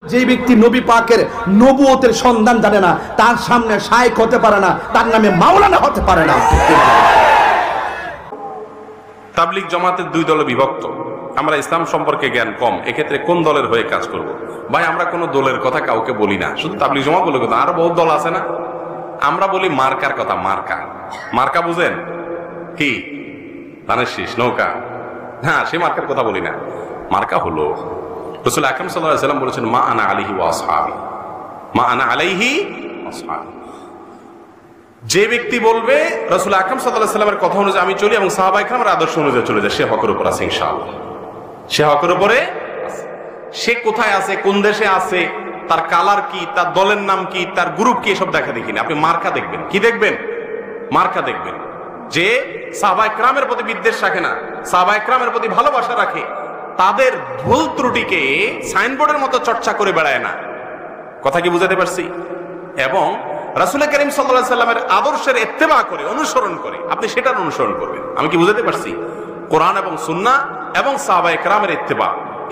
যে ব্যক্তি নবী পাকের নবুয়তের সন্ধান জানে না, তার সামনে শায়েখ হতে পারে না, তার নামে মাওলানা হতে পারে না। তাবলিগ জামাতের দুই দলে বিভক্ত। আমরা ইসলাম সম্পর্কে জ্ঞান কম, এক্ষেত্রে কোন দলের হয়ে কাজ করব? ভাই, আমরা কোন দলের কথা কাউকে বলি না, শুধু তাবলিগ জামাত বলে কথা। আরো বহুত দল আছে না, আমরা বলি মার্কার কথা। মার্কা, মার্কা বুঝেন কি? ধানের শীষ, নৌকা, হ্যাঁ, সেই মার্কার কথা বলি না। মার্কা হলো রাসূল আকরাম সাল্লাল্লাহু আলাইহি ওয়াসাল্লাম বলেছেন, মা আনা আলাইহি ওয়া আসহাবি, মা আনা আলাইহি ওয়া আসহাবি। যে ব্যক্তি বলবে রাসূল আকরাম সাল্লাল্লাহু আলাইহি ওয়াসাল্লামের কথা অনুযায়ী আমি চলি এবং সাহাবায়ে কেরামের আদর্শ অনুযায়ী চলে যায়, সে হকের উপর আছে ইনশাআল্লাহ। সে হকের উপরে আছে। সে কোথায় আছে, কোন দেশে আছে, তার কালার কি, তার দলের নাম কি, তার গ্রুপ কি, এসব দেখা দেখি না। আপনি মার্কা দেখবেন। কি দেখবেন? মার্কা দেখবেন। যে সাহাবায়ে কেরামের প্রতি বিদ্বেষ রাখে না, সাহাবায়ে কেরামের প্রতি ভালোবাসা রাখে, তাদের ভুল ত্রুটিকে সাইনবোর্ডের মতো চর্চা করে বেড়ায় না। কথা কি বুঝাতে পারছি? এবং রাসূল করিম সাল্লাল্লাহু আলাইহি সাল্লামের আদর্শের ইত্তেবা করে, অনুসরণ করে, আপনি সেটার অনুসরণ করবেন। আমি কি বুঝাতে পারছি? কোরআন এবং সুন্নাহ এবং সাহাবায়ে কেরামের ইত্তেবা,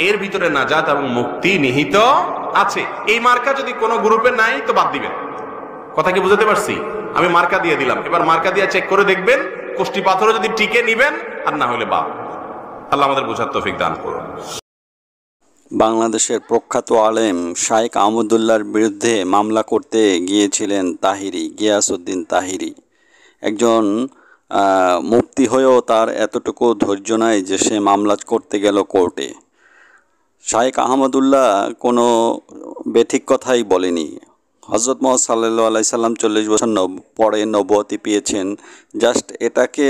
এর ভিতরে নাজাত এবং মুক্তি নিহিত আছে। এই মার্কা যদি কোনো গ্রুপে নাই তো বাদ দিবেন। কথা কি বুঝাতে পারছি? আমি মার্কা দিয়ে দিলাম, এবার মার্কা দিয়ে চেক করে দেখবেন, কোষ্টি পাথরও যদি টিকে নিবেন, আর না হলে বাদ। আল্লাহ আমাদের বোঝার তৌফিক দান করুন। বাংলাদেশের প্রখ্যাত আলেম শাইখ আহমদুল্লাহর বিরুদ্ধে মামলা করতে গিয়েছিলেন তাহিরি, গিয়াসউদ্দিন তাহিরি। একজন মুফতি হয়েও তার এতটুকু ধৈর্য নাই যে সে মামলা করতে গেল কোর্টে। শাইখ আহমদুল্লাহ কোনো বেঠিক কথাই বলেনি। হযরত মুহাম্মদ সাল্লাল্লাহু আলাইহি সাল্লাম 40 বছর পরে নবুয়তি পেয়েছেন। জাস্ট এটাকে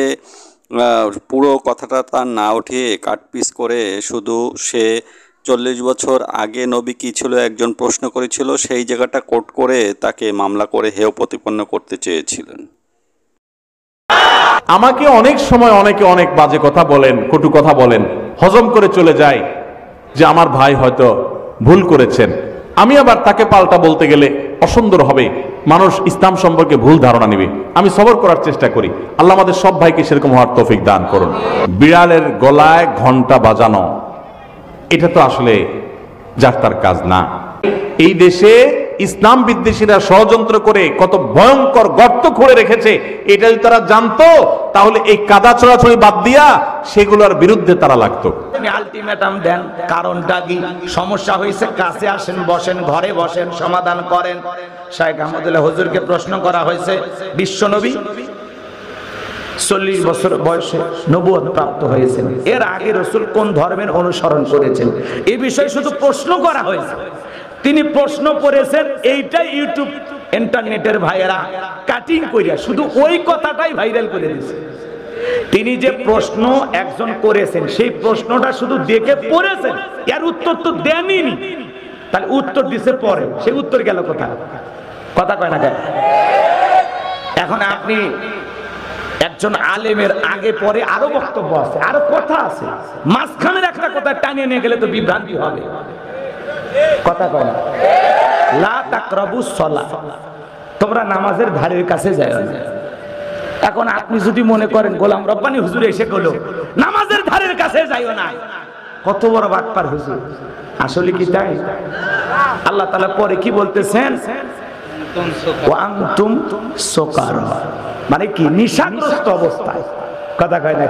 পুরো কথাটা তার না উঠিয়ে কাটপিস করে শুধু সে 40 বছর আগে নবী কী ছিল একজন প্রশ্ন করেছিল, সেই জায়গাটা কোট করে তাকে মামলা করে হেয় প্রতিপন্ন করতে চেয়েছিলেন। আমাকে অনেক সময় অনেকে অনেক বাজে কথা বলেন, কটু কথা বলেন, হজম করে চলে যায় যে আমার ভাই হয়তো ভুল করেছেন। আমি আবার তাকে পাল্টা বলতে গেলে অসুন্দর হবে, মানুষ ইসলাম সম্পর্কে ভুল ধারণা নেবে। আমি সবর করার চেষ্টা করি। আল্লাহ আমাদের সব ভাইকে সেরকম হওয়ার তৌফিক দান করুন। বিড়ালের গলায় ঘন্টা বাজানো, এটা তো আসলে যার তার কাজ না। এই দেশে ইসলাম বিদ্বেষীরা ষড়যন্ত্র করে কত ভয়ঙ্কর গর্ত খুঁড়ে রেখেছে, এটা যদি তারা জানতো তাহলে এই কাদা ছড়াছড়ি বাদ দিয়া সেগুলোর বিরুদ্ধে তারা লাগতো। আলটিমেটাম দেন, কারণটা কি? সমস্যা হয়েছে, কাছে আসেন, বসেন, ঘরে বসেন, সমাধান করেন। শাইখ আহমদুল্লাহ হুজুরকে প্রশ্ন করা হয়েছে, বিশ্বনবী 40 বছর বয়সে নবুয়ত প্রাপ্ত হয়েছেন, এর আগে রাসূল কোন ধর্মের অনুসরণ করেছেন, এই বিষয়ে শুধু প্রশ্ন করা হয়েছে। তিনি প্রশ্ন করেছেন, এইটা ইউটিউব ইন্টারনেটের ভাইয়েরা কাটিং করিয়া শুধু ওই কথাটাই ভাইরাল করে দিয়েছে। তিনি যে প্রশ্ন একজন করেছেন, সেই প্রশ্নটা শুধু দেখে পড়েছেন, এর উত্তর তো দেননি। তাহলে উত্তর দিছে পরে, সেই উত্তর গেল কোথায়? কথা কয় না কেন? এখন আপনি একজন আলেমের আগে পরে আরো বক্তব্য আছে, আরো কথা আছে, মাঝখানের একটা কথা টানিয়ে নিয়ে গেলে তো বিভ্রান্তি হবে। কথা কয় না? লা তাকরাবুস সালাহ, তোমরা নামাজের ধারের কাছে যাও না। এখন আপনি যদি মনে করেন গোলাম রব্বানী হুজুর এসে বলল নামাজের ধারের কাছে যাইও না, কত বড় বাটপার হুজুর! আসলে কি তাই? আল্লাহ তাআলা পরে কি বলতেছেন? ওয়া আনতুম সুকারা, মানে কি? নিশাগ্রস্ত অবস্থায়। কথা কয় না?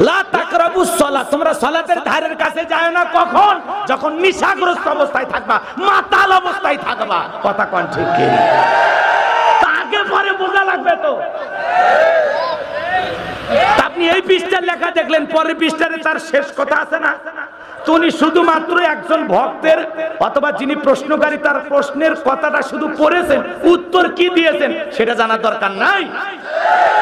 লা তাকরাবুস সালাহ, তোমরা সালাতের ধারের কাছে যাও না। কখন? যখন নিশাগ্রস্ত অবস্থায় থাকবা, মাতাল অবস্থায় থাকবা। কথা কোন ঠিক কি? তাকে পরে বোঝা লাগবে তো। আপনি এই পৃষ্ঠার লেখা দেখলেন, পরের পৃষ্ঠারে তার শেষ কথা আছে না? তিনি শুধুমাত্র একজন ভক্তের অথবা যিনি প্রশ্নকারী তার প্রশ্নের কথাটা শুধু পড়েছেন, উত্তর কি দিয়েছেন সেটা জানার দরকার নাই।